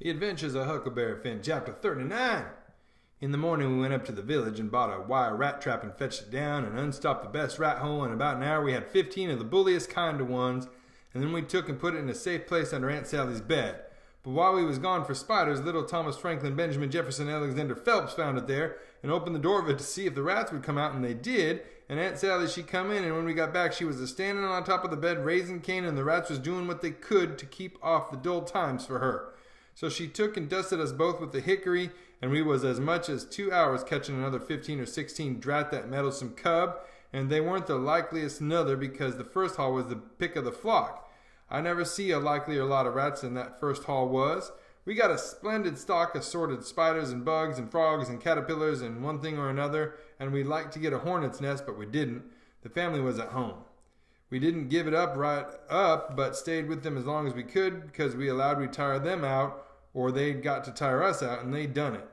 The Adventures of Huckleberry Finn, Chapter 39. In the morning we went up to the village and bought a wire rat trap and fetched it down and unstopped the best rat hole. In about an hour we had 15 of the bulliest kind of ones, and then we took and put it in a safe place under Aunt Sally's bed. But while we was gone for spiders, little Thomas Franklin, Benjamin Jefferson, Alexander Phelps found it there and opened the door of it to see if the rats would come out, and they did. And Aunt Sally, she come in, and when we got back she was standing on top of the bed raising Cain, and the rats was doing what they could to keep off the dull times for her. So she took and dusted us both with the hickory, and we was as much as 2 hours catching another 15 or 16 drat that meddlesome cub, and they weren't the likeliest nother because the first haul was the pick of the flock. I never see a likelier lot of rats than that first haul was. We got a splendid stock of assorted spiders and bugs and frogs and caterpillars and one thing or another, and we'd like to get a hornet's nest, but we didn't. The family was at home. We didn't give it up right up, but stayed with them as long as we could because we allowed we'd tire them out, or they'd got to tire us out, and they done it.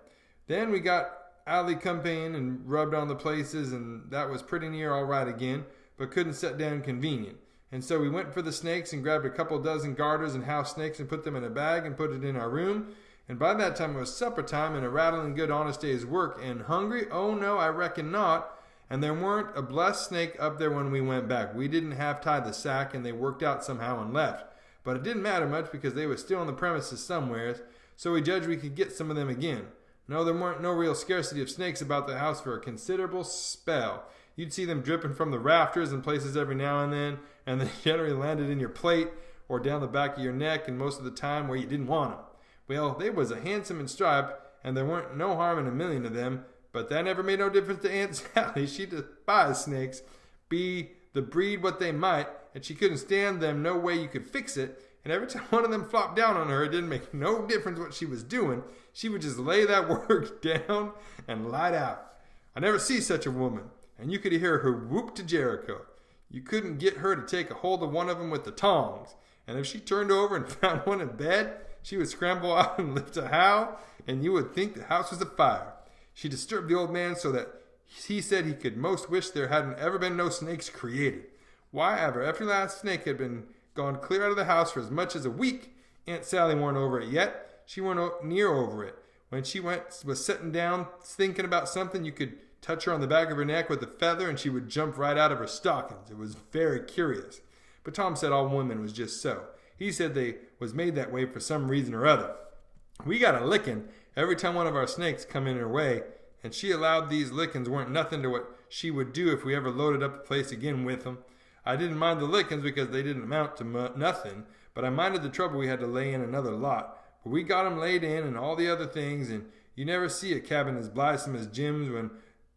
Then we got alley company and rubbed on the places, and that was pretty near all right again, but couldn't set down convenient. And so we went for the snakes and grabbed a couple dozen garters and house snakes and put them in a bag and put it in our room. And by that time it was supper time and a rattling good honest day's work. And hungry? Oh no, I reckon not. And there weren't a blessed snake up there when we went back. We didn't have tied the sack, and they worked out somehow and left. But it didn't matter much because they were still on the premises somewheres, so we judged we could get some of them again. No, there weren't no real scarcity of snakes about the house for a considerable spell. You'd see them dripping from the rafters and places every now and then, and they generally landed in your plate or down the back of your neck, and most of the time where you didn't want them. Well, they was a handsome and striped, and there weren't no harm in a million of them, but that never made no difference to Aunt Sally. She despised snakes, be the breed what they might, and she couldn't stand them no way you could fix it. And every time one of them flopped down on her, it didn't make no difference what she was doing. She would just lay that work down and light out. I never see such a woman, and you could hear her whoop to Jericho. You couldn't get her to take a hold of one of them with the tongs. And if she turned over and found one in bed, she would scramble out and lift a howl, and you would think the house was afire. She disturbed the old man so that he said he could most wish there hadn't ever been no snakes created. Why ever, after last snake had been gone clear out of the house for as much as a week, Aunt Sally weren't over it yet. She weren't near over it. When she was sitting down thinking about something, you could touch her on the back of her neck with a feather and she would jump right out of her stockings. It was very curious. But Tom said all women was just so. He said they was made that way for some reason or other. We got a licking every time one of our snakes come in her way, and she allowed these lickings weren't nothing to what she would do if we ever loaded up the place again with them. I didn't mind the lickings because they didn't amount to nothing, but I minded the trouble we had to lay in another lot. But we got 'em laid in and all the other things, and you never see a cabin as blithesome as Jim's when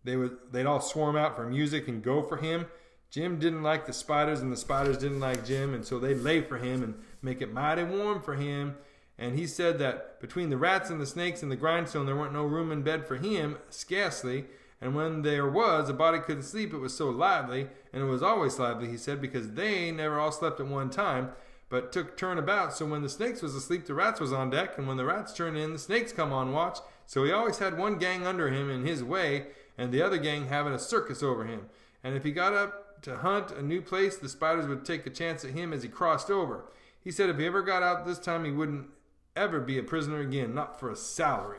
they'd all swarm out for music and go for him. Jim didn't like the spiders, and the spiders didn't like Jim, and so they'd lay for him and make it mighty warm for him. And he said that between the rats and the snakes and the grindstone, there weren't no room in bed for him, scarcely. And when there was, a body couldn't sleep, it was so lively, and it was always lively, he said, because they never all slept at one time, but took turn about. So when the snakes was asleep, the rats was on deck, and when the rats turned in, the snakes come on watch. So he always had one gang under him in his way, and the other gang having a circus over him. And if he got up to hunt a new place, the spiders would take a chance at him as he crossed over. He said if he ever got out this time, he wouldn't ever be a prisoner again, not for a salary.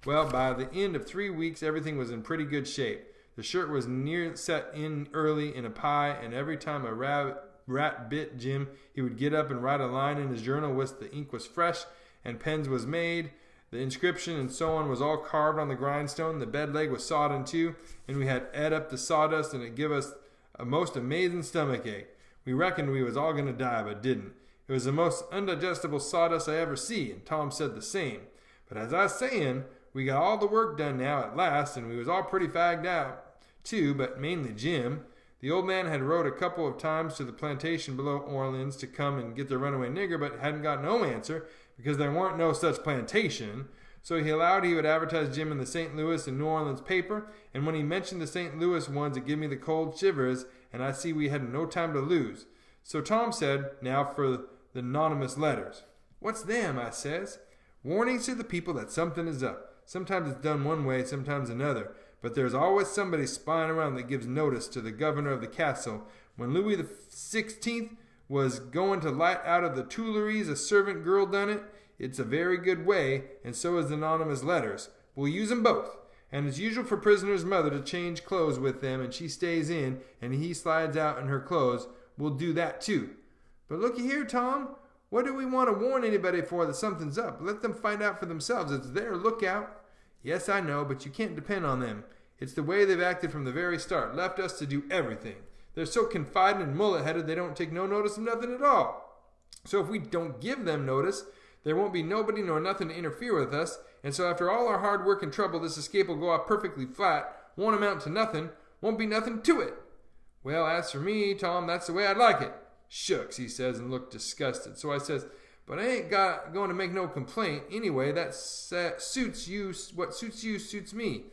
Well, by the end of 3 weeks, everything was in pretty good shape. The shirt was near set in early in a pie, and every time a rat bit Jim, he would get up and write a line in his journal which the ink was fresh and pens was made. The inscription and so on was all carved on the grindstone. The bed leg was sawed in two, and we had ate up the sawdust, and it give us a most amazing stomach ache. We reckoned we was all going to die, but didn't. It was the most undigestible sawdust I ever see, and Tom said the same. But as I was saying, we got all the work done now at last, and we was all pretty fagged out, too, but mainly Jim. The old man had wrote a couple of times to the plantation below Orleans to come and get the runaway nigger, but hadn't got no answer, because there weren't no such plantation. So he allowed he would advertise Jim in the St. Louis and New Orleans paper, and when he mentioned the St. Louis ones, it gave me the cold shivers, and I see we had no time to lose. So Tom said, now for the anonymous letters. What's them? I says. Warnings to the people that something is up. Sometimes it's done one way, sometimes another, but there's always somebody spying around that gives notice to the governor of the castle. When Louis the 16th was going to light out of the Tuileries, a servant girl done it. It's a very good way, and so is the anonymous letters. We'll use 'em both. And it's usual for prisoner's mother to change clothes with them, and she stays in, and he slides out in her clothes. We'll do that too. But looky here, Tom. What do we want to warn anybody for that something's up? Let them find out for themselves. It's their lookout. Yes, I know, but you can't depend on them. It's the way they've acted from the very start. Left us to do everything. They're so confiding and mullet-headed they don't take no notice of nothing at all. So if we don't give them notice, there won't be nobody nor nothing to interfere with us, and so after all our hard work and trouble, this escape will go off perfectly flat, won't amount to nothing, won't be nothing to it. Well, as for me, Tom, that's the way I'd like it. Shucks, he says, and looked disgusted. So I says, but I ain't going to make no complaint. Anyway, that suits you. What suits you suits me.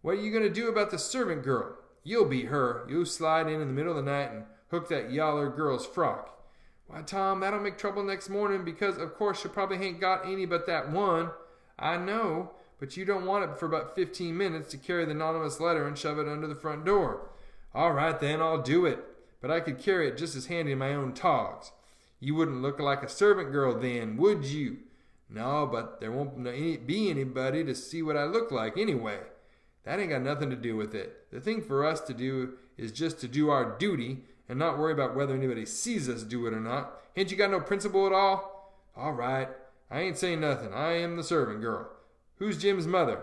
What are you going to do about the servant girl? You'll be her. You'll slide in the middle of the night and hook that yaller girl's frock. Why, Tom, that'll make trouble next morning because, of course, she probably ain't got any but that one. I know, but you don't want it for about 15 minutes to carry the anonymous letter and shove it under the front door. All right, then, I'll do it. But I could carry it just as handy in my own togs. You wouldn't look like a servant girl then, would you? No, but there won't be anybody to see what I look like anyway. That ain't got nothing to do with it. The thing for us to do is just to do our duty and not worry about whether anybody sees us do it or not. Ain't you got no principle at all? All right. I ain't saying nothing. I am the servant girl. Who's Jim's mother?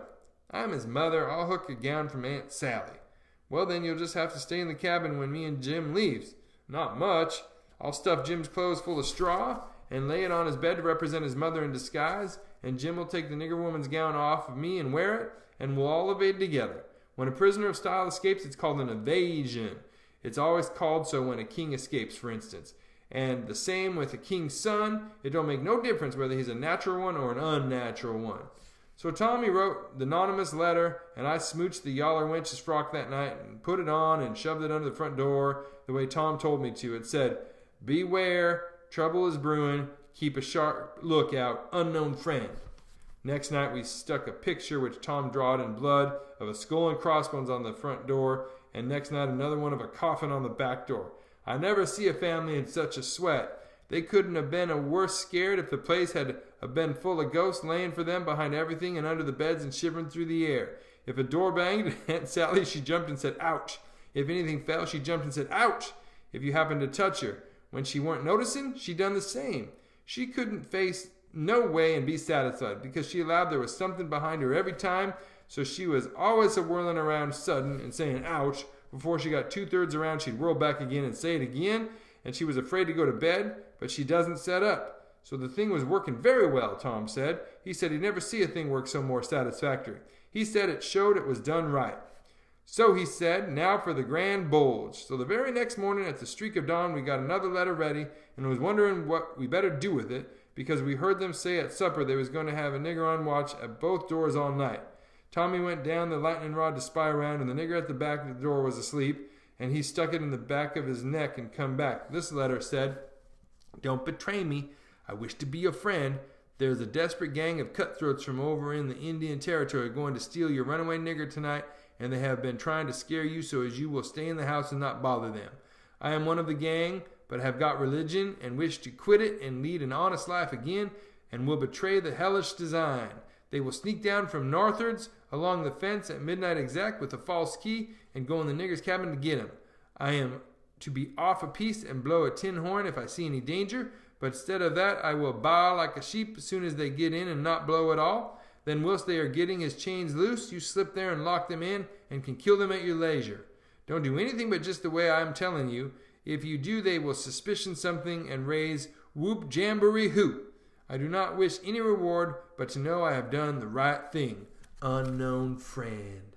I'm his mother. I'll hook a gown from Aunt Sally. Well, then you'll just have to stay in the cabin when me and Jim leaves. Not much. I'll stuff Jim's clothes full of straw and lay it on his bed to represent his mother in disguise, and Jim will take the nigger woman's gown off of me and wear it, and we'll all evade together. When a prisoner of style escapes, it's called an evasion. It's always called so when a king escapes, for instance. And the same with a king's son. It don't make no difference whether he's a natural one or an unnatural one. So Tommy wrote the anonymous letter, and I smooched the yaller wench's frock that night and put it on and shoved it under the front door the way Tom told me to. It said, "Beware, trouble is brewing, keep a sharp lookout, unknown friend." Next night we stuck a picture which Tom drawed in blood of a skull and crossbones on the front door, and next night another one of a coffin on the back door. I never see a family in such a sweat. They couldn't have been a worse scared if the place had been full of ghosts laying for them behind everything and under the beds and shivering through the air. If a door banged, Aunt Sally, she jumped and said, "Ouch." If anything fell, she jumped and said, "Ouch." If you happened to touch her, when she weren't noticing, she done the same. She couldn't face no way and be satisfied, because she allowed there was something behind her every time, so she was always a-whirling around sudden and saying, "Ouch." Before she got 2/3 around, she'd whirl back again and say it again, and she was afraid to go to bed, but she doesn't set up. So the thing was working very well, Tom said. He said he'd never see a thing work so more satisfactory. He said it showed it was done right. So he said, now for the grand bulge. So the very next morning at the streak of dawn, we got another letter ready and was wondering what we better do with it, because we heard them say at supper they was going to have a nigger on watch at both doors all night. Tommy went down the lightning rod to spy around, and the nigger at the back of the door was asleep, and he stuck it in the back of his neck and come back. This letter said, "Don't betray me. I wish to be your friend. There's a desperate gang of cutthroats from over in the Indian Territory going to steal your runaway nigger tonight, and they have been trying to scare you so as you will stay in the house and not bother them. I am one of the gang, but have got religion and wish to quit it and lead an honest life again, and will betray the hellish design. They will sneak down from northwards along the fence at midnight exact with a false key and go in the nigger's cabin to get him. I am to be off a piece and blow a tin horn if I see any danger, but instead of that I will baa like a sheep as soon as they get in and not blow at all. Then whilst they are getting his chains loose, you slip there and lock them in and can kill them at your leisure. Don't do anything but just the way I am telling you. If you do, they will suspicion something and raise whoop jamboree hoop. I do not wish any reward, but to know I have done the right thing. Unknown friend.